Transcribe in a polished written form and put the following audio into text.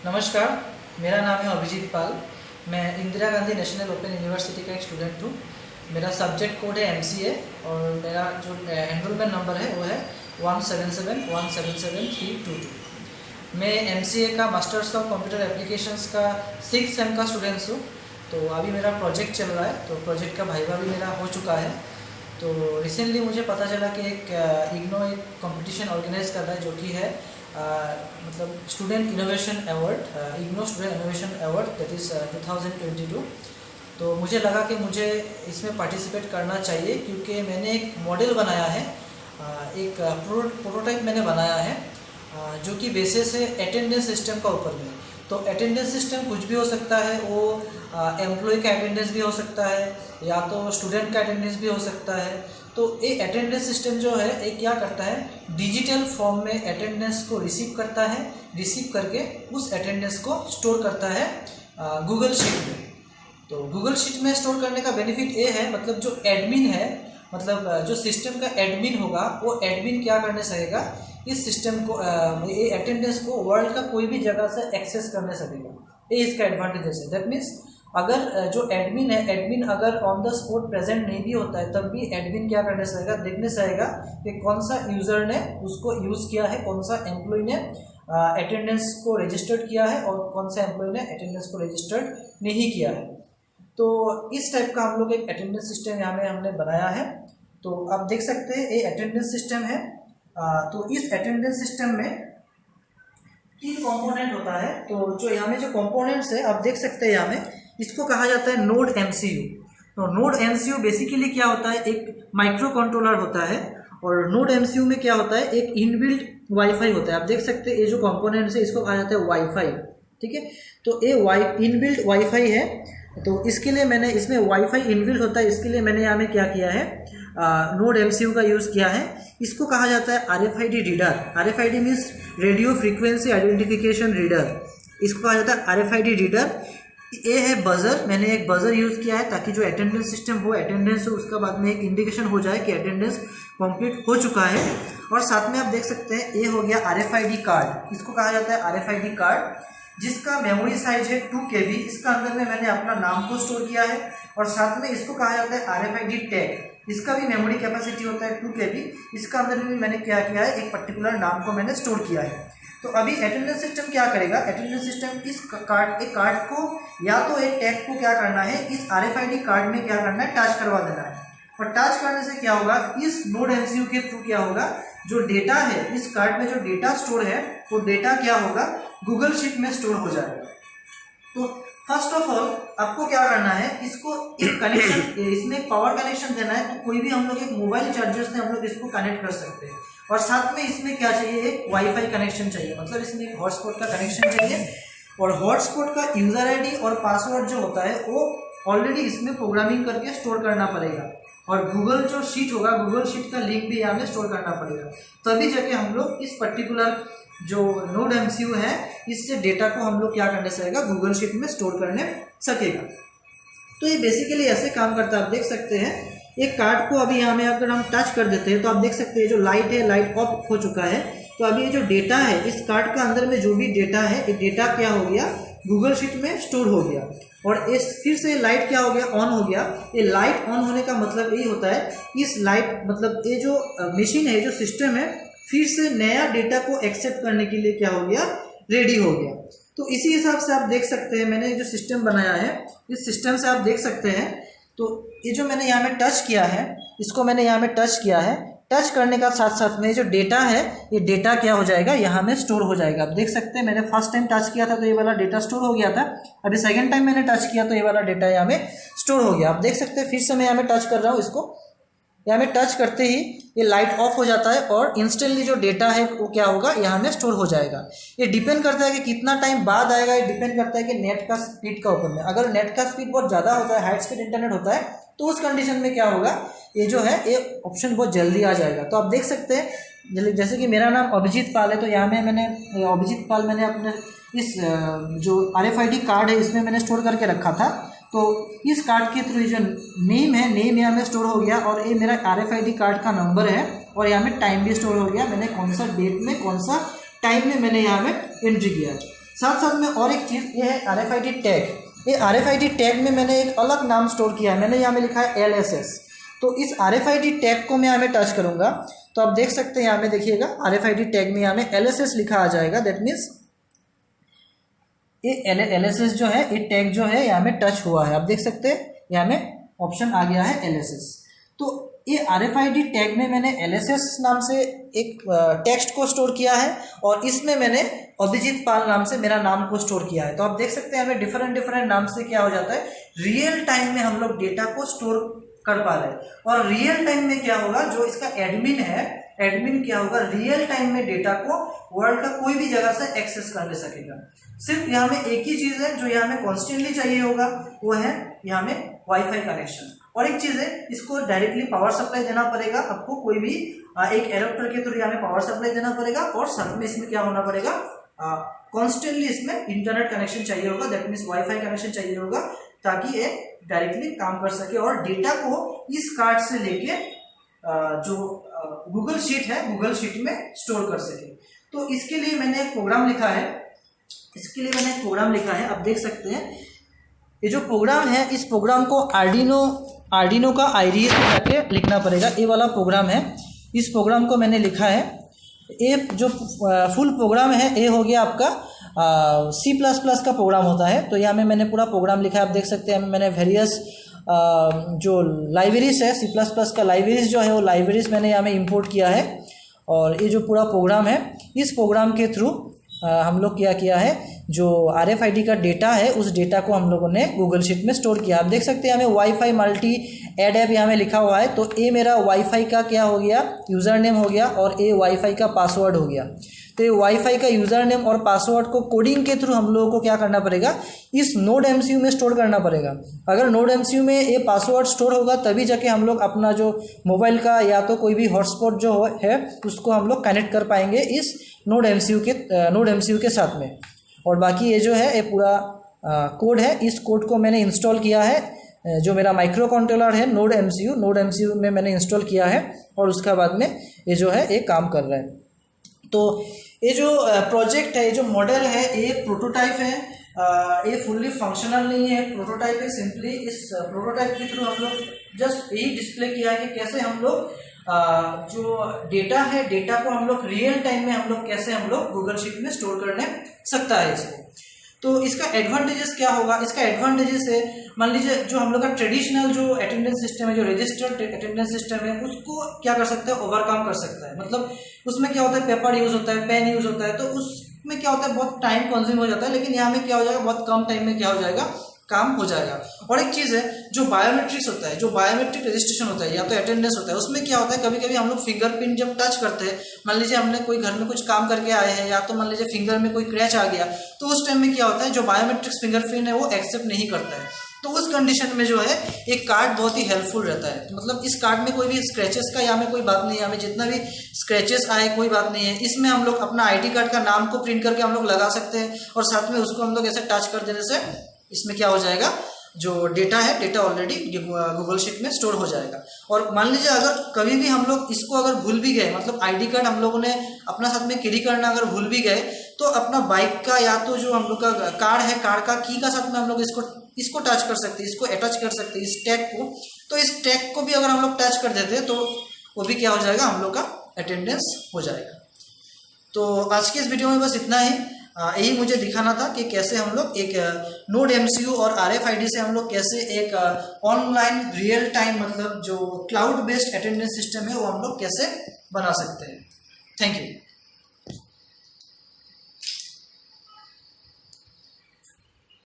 नमस्कार, मेरा नाम है अभिजीत पाल। मैं Indira Gandhi national open university का एक स्टूडेंट हूँ। मेरा सब्जेक्ट कोड है MCA और मेरा जो एनरोलमेंट नंबर है वो है 177177322। मैं MCA का मास्टर्स ऑफ कंप्यूटर एप्लीकेशंस का 6th सेम का स्टूडेंट्स हूँ। तो अभी मेरा प्रोजेक्ट चल रहा है, तो प्रोजेक्ट का वाइवा भी मेरा हो चुका है। तो रिसेंटली मुझे पता चला कि एक इग्नो एक कंपटीशन ऑर्गेनाइज कर रहा है जो कि है मतलब student innovation award, IGNOU student innovation award that is 2022। तो मुझे लगा कि मुझे इसमें पार्टिसिपेट करना चाहिए क्योंकि मैंने एक मॉडल बनाया है, एक प्रोटोटाइप मैंने बनाया है जो कि बेसिस है अटेंडेंस सिस्टम का ऊपर में। तो अटेंडेंस सिस्टम कुछ भी हो सकता है, वो एम्प्लॉय का अटेंडेंस भी हो सकता है या तो स्टूडेंट का अटेंडेंस भी हो सकता है। तो ये अटेंडेंस सिस्टम जो है ये क्या करता है, डिजिटल फॉर्म में अटेंडेंस को रिसीव करता है, रिसीव करके उस अटेंडेंस को स्टोर करता है गूगल शीट में। तो गूगल शीट में स्टोर करने का बेनिफिट ये है, मतलब जो एडमिन है, मतलब जो सिस्टम का एडमिन होगा वो एडमिन क्या करने सकेगा, इस सिस्टम को ये अटेंडेंस को वर्ल्ड का कोई भी जगह से एक्सेस करने सकेगा। ये इसका एडवांटेजेस है। दैट मीन्स अगर जो एडमिन है, एडमिन अगर ऑन द स्पॉट प्रेजेंट नहीं भी होता है तब भी एडमिन क्या करने सकेगा, देखने सकेगा कि कौन सा यूज़र ने उसको यूज़ किया है, कौन सा एम्प्लॉय ने अटेंडेंस को रजिस्टर्ड किया है और कौन सा एम्प्लॉय ने अटेंडेंस को रजिस्टर्ड नहीं किया है। तो इस टाइप का हम लोग एक अटेंडेंस सिस्टम यहाँ में हमने बनाया है। तो आप देख सकते हैं ये अटेंडेंस सिस्टम है। तो इस अटेंडेंस सिस्टम में 3 कंपोनेंट होता है। तो जो यहाँ में जो कंपोनेंट्स है आप देख सकते हैं, यहाँ में इसको कहा जाता है नोड MCU। तो नोड MCU बेसिकली क्या होता है, एक माइक्रो कंट्रोलर होता है और नोड MCU में क्या होता है, एक इनबिल्ट वाईफाई होता है। आप देख सकते हैं ये जो कंपोनेंट्स है इसको कहा जाता है वाईफाई, ठीक है। तो ये इनबिल्ट वाईफाई है। तो इसके लिए मैंने, इसमें वाईफाई इनबिल्ट होता है, इसके लिए मैंने यहाँ में क्या किया है, नोड MCU का यूज़ किया है। इसको कहा जाता है RFID reader. RFID means radio frequency identification reader. इसको कहा जाता है RFID रीडर। ये है बजर, मैंने एक बजर यूज़ किया है ताकि जो अटेंडेंस सिस्टम हो, अटेंडेंस हो उसका बाद में एक इंडिकेशन हो जाए कि अटेंडेंस कंप्लीट हो चुका है। और साथ में आप देख सकते हैं ये हो गया RFID कार्ड। इसको कहा जाता है RFID कार्ड, जिसका मेमोरी साइज है 2 KB। इसका अंदर में मैंने अपना नाम को स्टोर किया है और साथ में इसको कहा जाता है RFID टैग। इसका भी मेमोरी कैपेसिटी होता है 2 KB। इसका अंदर में भी मैंने क्या किया है, एक पर्टिकुलर नाम को मैंने स्टोर किया है। तो अभी अटेंडेंस सिस्टम क्या करेगा, अटेंडेंस सिस्टम इस कार्ड को या तो एक टैग को क्या करना है, इस RFID कार्ड में क्या करना है, टच करवा देना है। और टच करने से क्या होगा, इस नोड MCU के थ्रू क्या होगा, जो डेटा है इस कार्ड में जो डेटा स्टोर है वो डेटा क्या होगा, गूगल शीट में स्टोर हो जाएगा। तो फर्स्ट ऑफ ऑल आपको क्या करना है, इसको एक कनेक्शन, इसमें पावर कनेक्शन देना है। तो कोई भी हम लोग एक मोबाइल चार्जर से हम लोग इसको कनेक्ट कर सकते हैं। और साथ में इसमें क्या चाहिए, एक वाईफाई कनेक्शन चाहिए, मतलब इसमें एक हॉटस्पॉट का कनेक्शन चाहिए। और हॉटस्पॉट का यूज़र ID और पासवर्ड जो होता है वो ऑलरेडी इसमें प्रोग्रामिंग करके स्टोर करना पड़ेगा। और गूगल जो शीट होगा, गूगल शीट का लिंक भी यहाँ में स्टोर करना पड़ेगा, तभी जाके हम लोग इस पर्टिकुलर जो नोड MCU है इससे डेटा को हम लोग क्या करने सकेगा, गूगल शीट में स्टोर करने सकेगा। तो ये बेसिकली ऐसे काम करता है। आप देख सकते हैं एक कार्ड को अभी यहाँ में अगर हम टच कर देते हैं तो आप देख सकते हैं जो लाइट है, लाइट ऑफ हो चुका है। तो अभी ये जो डेटा है इस कार्ड का अंदर में जो भी डेटा है, ये डेटा क्या हो गया, गूगल शीट में स्टोर हो गया। और इस फिर से लाइट क्या हो गया, ऑन हो गया। ये लाइट ऑन होने का मतलब यही होता है, इस लाइट मतलब ये जो मशीन है, जो सिस्टम है, फिर से नया डेटा को एक्सेप्ट करने के लिए क्या हो गया, रेडी हो गया। तो इसी हिसाब से आप देख सकते हैं मैंने जो सिस्टम बनाया है, इस सिस्टम से आप देख सकते हैं। तो ये जो मैंने यहाँ में टच किया है, इसको मैंने यहाँ में टच किया है। टच करने का साथ साथ में जो डेटा है, ये डेटा क्या हो जाएगा, यहाँ में स्टोर हो जाएगा। आप देख सकते हैं मैंने फर्स्ट टाइम टच किया था तो ये वाला डेटा स्टोर हो गया था। अभी सेकंड टाइम मैंने टच किया तो ये वाला डेटा यहाँ में स्टोर हो गया। आप देख सकते हैं फिर से मैं यहाँ में टच कर रहा हूँ, इसको यहाँ में टच करते ही ये लाइट ऑफ हो जाता है और इंस्टेंटली जो डेटा है वो क्या होगा, यहाँ में स्टोर हो जाएगा। ये डिपेंड करता है कि कितना टाइम बाद आएगा, ये डिपेंड करता है कि नेट का स्पीड का ऊपर में। अगर नेट का स्पीड बहुत ज़्यादा होता है, हाई स्पीड इंटरनेट होता है, तो उस कंडीशन में क्या होगा, ये जो है ये ऑप्शन बहुत जल्दी आ जाएगा। तो आप देख सकते हैं जैसे कि मेरा नाम अभिजीत पाल है, तो यहाँ में मैंने अभिजीत पाल मैंने अपने इस जो RFID कार्ड है इसमें मैंने स्टोर करके रखा था। तो इस कार्ड के थ्रू जो नेम है, नेम यहाँ में स्टोर हो गया और ये मेरा RFID कार्ड का नंबर है और यहाँ में टाइम भी स्टोर हो गया। मैंने कौन सा डेट में, कौन सा टाइम में मैंने यहाँ में एंट्री किया है। साथ साथ में और एक चीज़ ये है RFID टैग। ये RFID टैग में मैंने एक अलग नाम स्टोर किया है, मैंने यहाँ में लिखा है LSS। तो इस RFID टैग को मैं यहाँ में टच करूँगा तो आप देख सकते हैं यहाँ में देखिएगा RFID टैग में यहाँ में LSS लिखा आ जाएगा। दैट मीन्स ये LSS जो है, ये टैग जो है यहाँ में टच हुआ है। आप देख सकते हैं यहाँ में ऑप्शन आ गया है LSS। तो ये RFID टैग में मैंने LSS नाम से एक टेक्स्ट को स्टोर किया है और इसमें मैंने अभिजीत पाल नाम से मेरा नाम को स्टोर किया है। तो आप देख सकते हैं हमें डिफरेंट नाम से क्या हो जाता है, रियल टाइम में हम लोग डेटा को स्टोर कर पा रहे हैं। और रियल टाइम में क्या होगा, जो इसका एडमिन है, एडमिन क्या होगा, रियल टाइम में डेटा को वर्ल्ड का कोई भी जगह से एक्सेस कर ले सकेगा। सिर्फ यहाँ में एक ही चीज़ है जो यहाँ में कॉन्स्टेंटली चाहिए होगा, वो है यहाँ में वाईफाई कनेक्शन। और एक चीज़ है, इसको डायरेक्टली पावर सप्लाई देना पड़ेगा आपको, कोई भी एक एडाप्टर के थ्रू यहाँ में पावर सप्लाई देना पड़ेगा। और साथ में इसमें क्या होना पड़ेगा, कॉन्स्टेंटली इसमें इंटरनेट कनेक्शन चाहिए होगा, दैट मीन्स वाईफाई कनेक्शन चाहिए होगा, ताकि ये डायरेक्टली काम कर सके और डेटा को इस कार्ड से लेके जो गूगल शीट है, गूगल शीट में स्टोर कर सके। तो इसके लिए मैंने एक प्रोग्राम लिखा है, आप देख सकते हैं ये जो प्रोग्राम है, इस प्रोग्राम को आर्डिनो का IDE से जाके लिखना पड़ेगा। ये वाला प्रोग्राम है, इस प्रोग्राम को मैंने लिखा है। ये जो फुल प्रोग्राम है ये हो गया आपका C++ का प्रोग्राम होता है। तो यहाँ में मैंने पूरा प्रोग्राम लिखा है, आप देख सकते हैं। मैंने वेरियस जो लाइब्रेरीज है, C++ का लाइब्रेरीज जो है वो लाइब्रेरीज मैंने यहाँ में इंपोर्ट किया है। और ये जो पूरा प्रोग्राम है, इस प्रोग्राम के थ्रू हम लोग क्या किया है, जो RFID का डेटा है उस डेटा को हम लोगों ने गूगल शीट में स्टोर किया। आप देख सकते हैं हमें वाईफाई मल्टी एड ऐप यहाँ में लिखा हुआ है। तो ये मेरा वाईफाई का क्या हो गया, यूज़र नेम हो गया, और ये वाईफाई का पासवर्ड हो गया। तो ये वाईफाई का यूज़र नेम और पासवर्ड को कोडिंग के थ्रू हम लोगों को क्या करना पड़ेगा, इस नोड MCU में स्टोर करना पड़ेगा। अगर नोड MCU में ये पासवर्ड स्टोर होगा तभी जाके हम लोग अपना जो मोबाइल का या तो कोई भी हॉटस्पॉट जो है उसको हम लोग कनेक्ट कर पाएंगे इस नोड MCU के साथ में। और बाकी ये जो है ये पूरा कोड है, इस कोड को मैंने इंस्टॉल किया है। जो मेरा माइक्रो कंट्रोलर है नोड MCU में मैंने इंस्टॉल किया है और उसके बाद में ये जो है ये काम कर रहा है। तो ये जो प्रोजेक्ट है, ये जो मॉडल है, ये प्रोटोटाइप है, ये फुल्ली फंक्शनल नहीं है, प्रोटोटाइप है। सिंपली इस प्रोटोटाइप के थ्रू हम लोग जस्ट यही डिस्प्ले किया है कि कैसे हम लोग जो डेटा है, डेटा को हम लोग रियल टाइम में हम लोग कैसे हम लोग गूगल शीट में स्टोर करने सकता है इसको। तो इसका एडवांटेजेस क्या होगा, इसका एडवांटेजेस है, मान लीजिए जो हम लोग का ट्रेडिशनल जो अटेंडेंस सिस्टम है, जो रजिस्टर्ड अटेंडेंस सिस्टम है, उसको क्या कर सकता है, ओवरकम कर सकता है। मतलब उसमें क्या होता है, पेपर यूज होता है, पेन यूज होता है, तो उसमें क्या होता है, बहुत टाइम कंज्यूम हो जाता है। लेकिन यहाँ में क्या हो जाएगा, बहुत कम टाइम में क्या हो जाएगा, काम हो जाएगा। और एक चीज़ है, जो बायोमेट्रिक्स होता है, जो बायोमेट्रिक रजिस्ट्रेशन होता है या तो अटेंडेंस होता है, उसमें क्या होता है, कभी कभी हम लोग फिंगरप्रिंट जब टच करते हैं, मान लीजिए हमने कोई घर में कुछ काम करके आए हैं, या तो मान लीजिए फिंगर में कोई क्रैच आ गया, तो उस टाइम में क्या होता है, जो बायोमेट्रिक्स फिंगरप्रिंट है वो एक्सेप्ट नहीं करता है। तो उस कंडीशन में जो है एक कार्ड बहुत ही हेल्पफुल रहता है। मतलब इस कार्ड में कोई भी स्क्रैचेस का या में कोई बात नहीं है, हमें जितना भी स्क्रैचेस आए कोई बात नहीं है। इसमें हम लोग अपना ID कार्ड का नाम को प्रिंट करके हम लोग लगा सकते हैं और साथ में उसको हम लोग ऐसे टच कर देने से इसमें क्या हो जाएगा, जो डेटा है, डेटा ऑलरेडी गूगल शीट में स्टोर हो जाएगा। और मान लीजिए अगर कभी भी हम लोग इसको अगर भूल भी गए, मतलब ID कार्ड हम लोगों ने अपना साथ में कैरी करना अगर भूल भी गए, तो अपना बाइक का या तो जो हम लोग का कार्ड है, कार्ड का की का साथ में हम लोग इसको टच कर सकते हैं, इसको अटैच कर सकते हैं, इस टैग को। तो इस टैग को भी अगर हम लोग टच कर देते हैं तो वो भी क्या हो जाएगा, हम लोग का अटेंडेंस हो जाएगा। तो आज के इस वीडियो में बस इतना ही। यही मुझे दिखाना था कि कैसे हम लोग एक नोड MCU और RFID से हम लोग कैसे एक ऑनलाइन रियल टाइम, मतलब जो क्लाउड बेस्ड अटेंडेंस सिस्टम है वो हम लोग कैसे बना सकते हैं। Thank you.